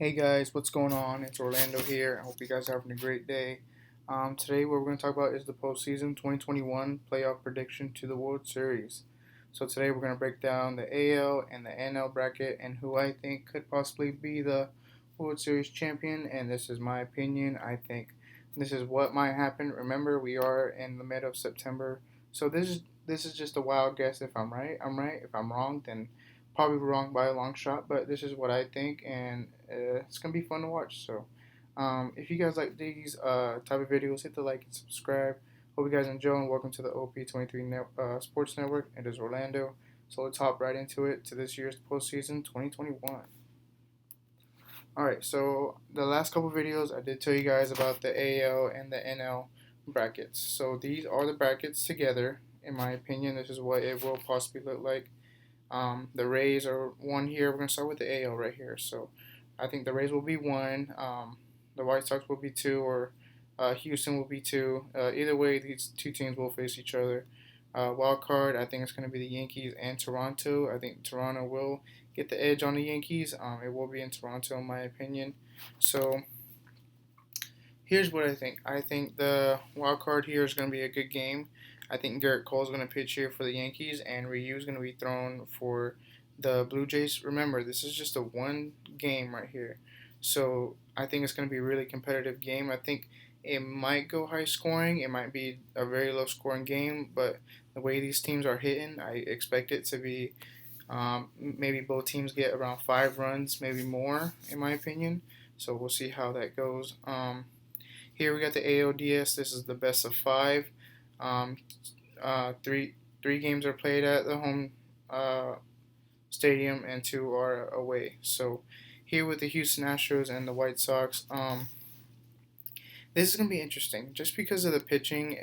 Hey guys, what's going on? It's Orlando here. I hope you guys are having a great day. Today, what we're going to talk about is the postseason 2021 playoff prediction to the World Series. So, today we're going to break down the AL and the NL bracket and who I think could possibly be the World Series champion. And this is my opinion. I think this is what might happen. Remember, we are in the mid of September. So, this is just a wild guess. If I'm right, I'm right. If I'm wrong, then probably wrong by a long shot, but this is what I think, and it's gonna be fun to watch. So, if you guys like these type of videos, hit the like and subscribe. Hope you guys enjoy, and welcome to the OP23 Sports Network. It is Orlando, so let's hop right into it to this year's postseason 2021. All right, so the last couple videos I did tell you guys about the AL and the NL brackets. So these are the brackets together. In my opinion, this is what it will possibly look like. The Rays are one here. We're going to start with the AL right here. So I think the Rays will be one. The White Sox will be two, or Houston will be two. Either way, these two teams will face each other. Wild card, I think it's going to be the Yankees and Toronto. I think Toronto will get the edge on the Yankees. It will be in Toronto, in my opinion. So here's what I think. I think the wild card here is going to be a good game. I think Garrett Cole is going to pitch here for the Yankees, and Ryu is going to be thrown for the Blue Jays. Remember, this is just a one game right here, so I think it's going to be a really competitive game. I think it might go high scoring. It might be a very low scoring game, but the way these teams are hitting, I expect it to be maybe both teams get around 5 runs, maybe more, in my opinion. So we'll see how that goes. Here we got the ALDS. This is the best of 5. Um, three games are played at the home stadium, and 2 are away. So here with the Houston Astros and the White Sox, this is gonna be interesting. Just because of the pitching,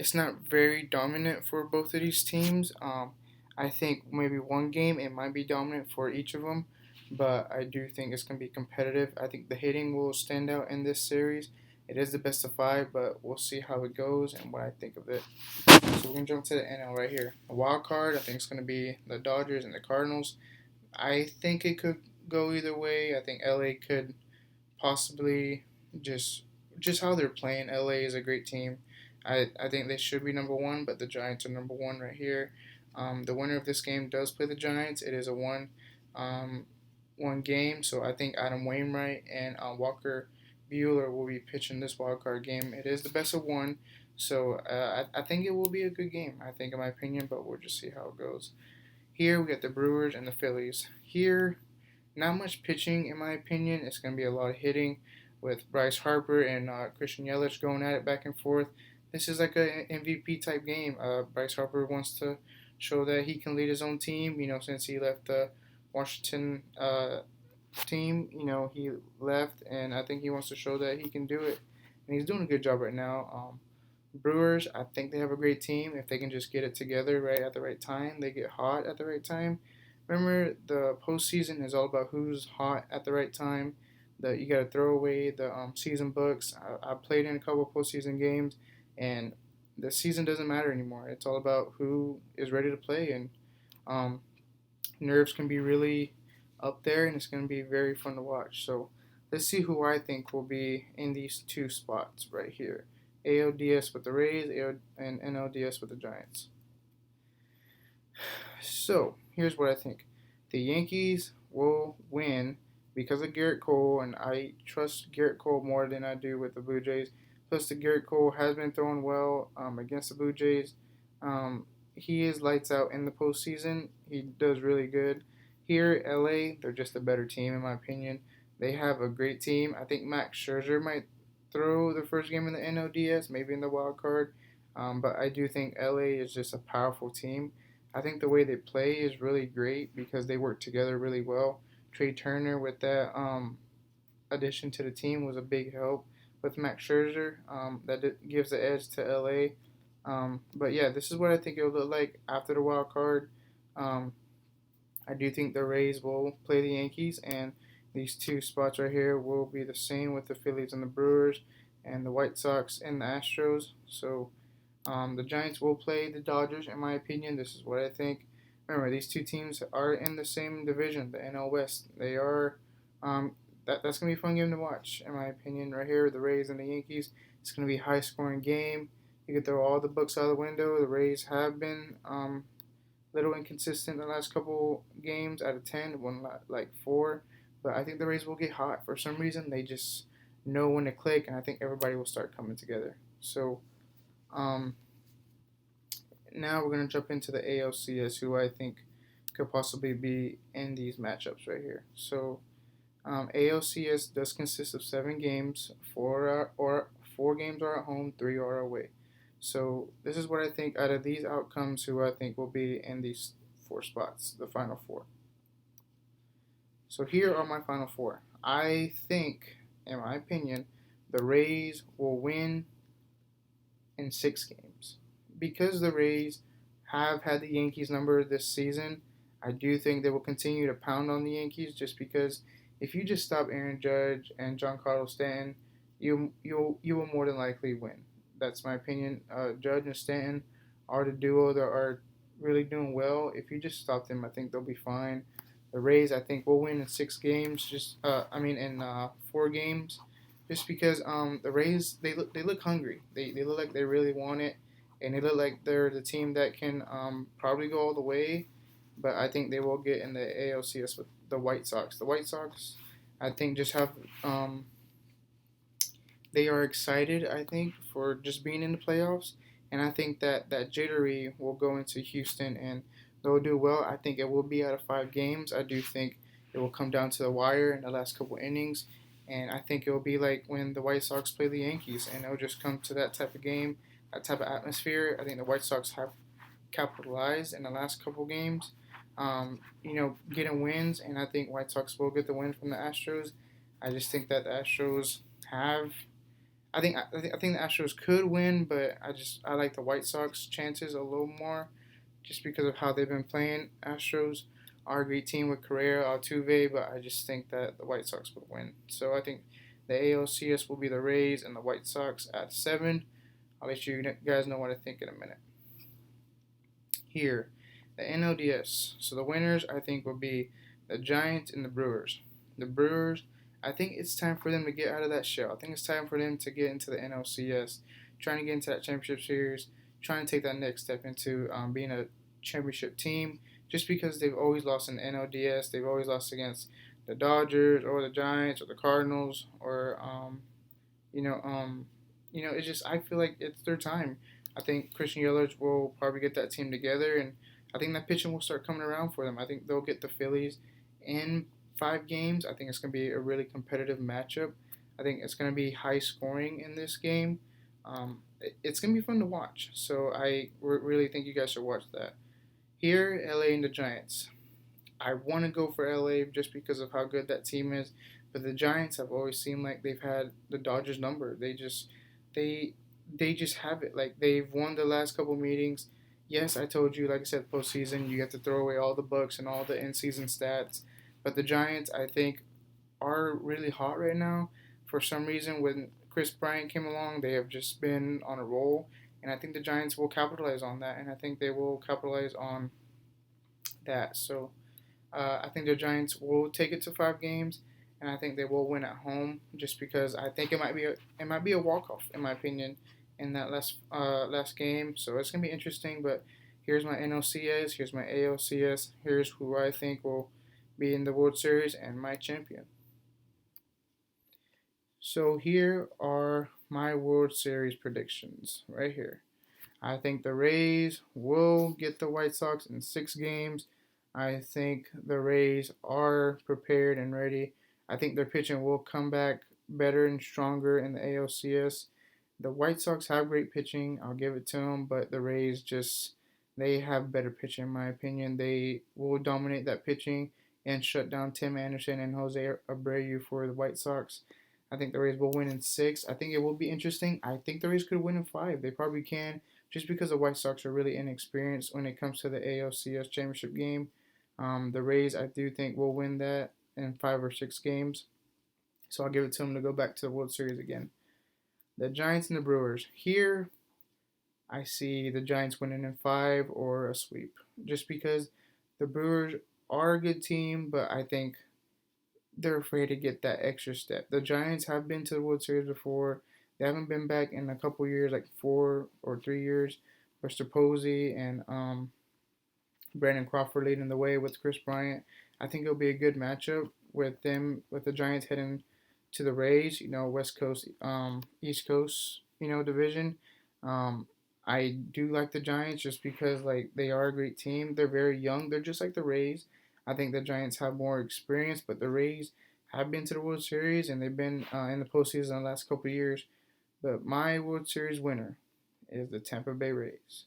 it's not very dominant for both of these teams. I think maybe one game it might be dominant for each of them, but I do think it's gonna be competitive. I think the hitting will stand out in this series. It is the best of 5, but we'll see how it goes and what I think of it. So we're gonna jump to the NL right here. A wild card, I think it's gonna be the Dodgers and the Cardinals. I think it could go either way. I think LA could possibly just how they're playing. LA is a great team. I think they should be number one, but the Giants are number one right here. The winner of this game does play the Giants. It is a one game, so I think Adam Wainwright and Walker Bueller will be pitching this wild card game. It is the best of one, so I think it will be a good game. I think, in my opinion, but we'll just see how it goes. Here we got the Brewers and the Phillies. Here, not much pitching, in my opinion. It's going to be a lot of hitting with Bryce Harper and Christian Yelich going at it back and forth. This is like an MVP type game. Bryce Harper wants to show that he can lead his own team. Since he left the Washington team, he left, and I think he wants to show that he can do it, and he's doing a good job right now. Brewers, I think they have a great team. If they can just get it together right at the right time, they get hot at the right time. Remember, the postseason is all about who's hot at the right time. You got to throw away the season books. I played in a couple of postseason games, and the season doesn't matter anymore. It's all about who is ready to play, and um, nerves can be really up there, and it's going to be very fun to watch. So let's see who I think will be in these two spots right here. ALDS with the Rays, and NLDS with the Giants. So here's what I think. The Yankees will win because of Garrett Cole, and I trust Garrett Cole more than I do with the Blue Jays. Plus, the Garrett Cole has been throwing well against the Blue Jays. He is lights out in the postseason. He does really good. Here, LA, they're just a better team, in my opinion. They have a great team. I think Max Scherzer might throw the first game in the NLDS, maybe in the wild card. But I do think LA is just a powerful team. I think the way they play is really great because they work together really well. Trey Turner with that addition to the team was a big help with Max Scherzer. That gives the edge to LA. But yeah, this is what I think it will look like after the wild card. I do think the Rays will play the Yankees, and these two spots right here will be the same with the Phillies and the Brewers, and the White Sox and the Astros. So the Giants will play the Dodgers, in my opinion. This is what I think. Remember, these two teams are in the same division, the NL West. They are that's gonna be a fun game to watch, in my opinion. Right here, the Rays and the Yankees. It's gonna be a high-scoring game. You can throw all the books out of the window. The Rays have been little inconsistent the last couple games out of 10, one like 4. But I think the Rays will get hot for some reason. They just know when to click, and I think everybody will start coming together. So um, now we're gonna jump into the ALCS, who I think could possibly be in these matchups right here. So ALCS does consist of 7 games. 4 games are at home, 3 are away. So this is what I think out of these outcomes, who I think will be in these 4 spots, the final 4. So here are my final 4. I think, in my opinion, the Rays will win in 6 games. Because the Rays have had the Yankees number this season, I do think they will continue to pound on the Yankees, just because if you just stop Aaron Judge and Giancarlo Stanton, you will more than likely win. That's my opinion. Judge and Stanton are the duo that are really doing well. If you just stop them, I think they'll be fine. The Rays, I think, will win in 6 games. In 4 games, just because the Rays they look hungry. They look like they really want it, and they look like they're the team that can probably go all the way. But I think they will get in the ALCS with the White Sox. The White Sox, I think, just have they are excited, I think, for just being in the playoffs. And I think that jittery will go into Houston and they'll do well. I think it will be out of 5 games. I do think it will come down to the wire in the last couple innings. And I think it will be like when the White Sox play the Yankees, and it'll just come to that type of game, that type of atmosphere. I think the White Sox have capitalized in the last couple games, getting wins, and I think White Sox will get the win from the Astros. I just think that the Astros have I think the Astros could win, but I like the White Sox chances a little more, just because of how they've been playing. Astros are a great team with Correa, Altuve, but I just think that the White Sox would win. So I think the ALCS will be the Rays and the White Sox at 7. I'll let you guys know what I think in a minute. Here, the NLDS. So the winners, I think, will be the Giants and the Brewers. The Brewers, I think it's time for them to get out of that shell. I think it's time for them to get into the NLCS, trying to get into that championship series, trying to take that next step into being a championship team. Just because they've always lost in the NLDS, they've always lost against the Dodgers or the Giants or the Cardinals or it's just, I feel like it's their time. I think Christian Yelich will probably get that team together, and I think that pitching will start coming around for them. I think they'll get the Phillies in 5 games. I think it's going to be a really competitive matchup. I think it's going to be high scoring in this game. It's going to be fun to watch. So I really think you guys should watch that. Here, LA and the Giants. I want to go for LA just because of how good that team is, but the Giants have always seemed like they've had the Dodgers number. They just have it. Like, they've won the last couple meetings. Yes, I told you, like I said, postseason, you have to throw away all the books and all the in-season stats. But the Giants, I think, are really hot right now. For some reason, when Chris Bryant came along, they have just been on a roll. And I think the Giants will capitalize on that. And I think they will capitalize on that. So I think the Giants will take it to 5 games. And I think they will win at home, just because I think it might be a walk-off, in my opinion, in that last game. So it's going to be interesting. But here's my NLCS. Here's my ALCS. Here's who I think will be in the World Series and my champion. So here are my World Series predictions right here. I think the Rays will get the White Sox in 6 games. I think the Rays are prepared and ready. I think their pitching will come back better and stronger in the ALCS. The White Sox have great pitching. I'll give it to them, but the Rays they have better pitching, in my opinion. They will dominate that pitching and shut down Tim Anderson and Jose Abreu for the White Sox. I think the Rays will win in 6. I think it will be interesting. I think the Rays could win in 5. They probably can, just because the White Sox are really inexperienced when it comes to the ALCS championship game. The Rays, I do think, will win that in 5 or 6 games. So I'll give it to them to go back to the World Series again. The Giants and the Brewers. Here, I see the Giants winning in 5 or a sweep, just because the Brewers are a good team, but I think they're afraid to get that extra step. The Giants have been to the World Series before. They haven't been back in a couple years, like 4 or 3 years. Mr. Posey and Brandon Crawford leading the way with Chris Bryant. I think it'll be a good matchup with them, with the Giants heading to the Rays. West Coast, East Coast, division. Um, I do like the Giants just because like they are a great team. They're very young. They're just like the Rays. I think the Giants have more experience, but the Rays have been to the World Series and they've been in the postseason the last couple of years. But my World Series winner is the Tampa Bay Rays.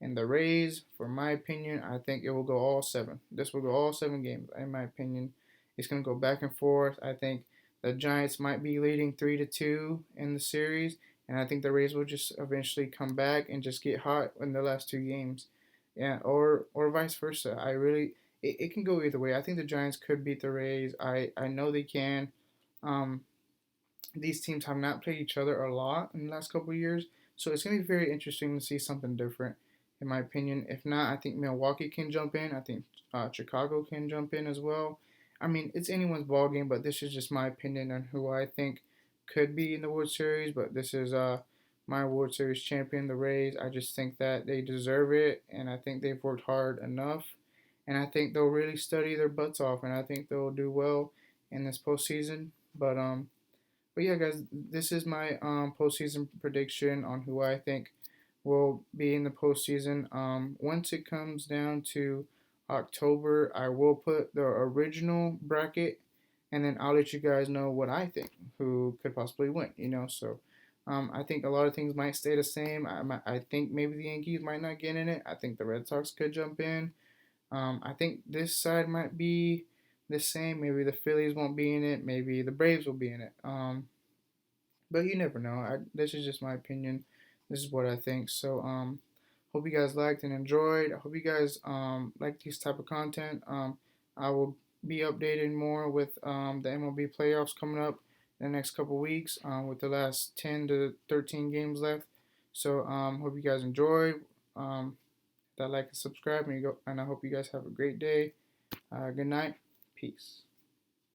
And the Rays, for my opinion, I think it will go all seven. This will go all 7 games, in my opinion. It's going to go back and forth. I think the Giants might be leading 3-2 in the series, and I think the Rays will just eventually come back and just get hot in the last 2 games. Yeah, or vice versa. It can go either way. I think the Giants could beat the Rays. I know they can. Um, these teams have not played each other a lot in the last couple of years, so it's going to be very interesting to see something different, in my opinion. If not, I think Milwaukee can jump in. I think Chicago can jump in as well. I mean, it's anyone's ball game, but this is just my opinion on who I think could be in the World Series. But this is my World Series champion, the Rays. I just think that they deserve it, and I think they've worked hard enough, and I think they'll really study their butts off, and I think they'll do well in this postseason. But yeah, guys, this is my postseason prediction on who I think will be in the postseason. Once it comes down to October, I will put the original bracket, and then I'll let you guys know what I think who could possibly win. I think a lot of things might stay the same. I think maybe the Yankees might not get in it. I think the Red Sox could jump in. I think this side might be the same. Maybe the Phillies won't be in it. Maybe the Braves will be in it. But you never know. This is just my opinion. This is what I think. So hope you guys liked and enjoyed. I hope you guys like this type of content. I will be updating more with the MLB playoffs coming up in the next couple weeks with the last 10 to 13 games left. So hope you guys enjoy. That like and subscribe and I hope you guys have a great day. Good night. Peace.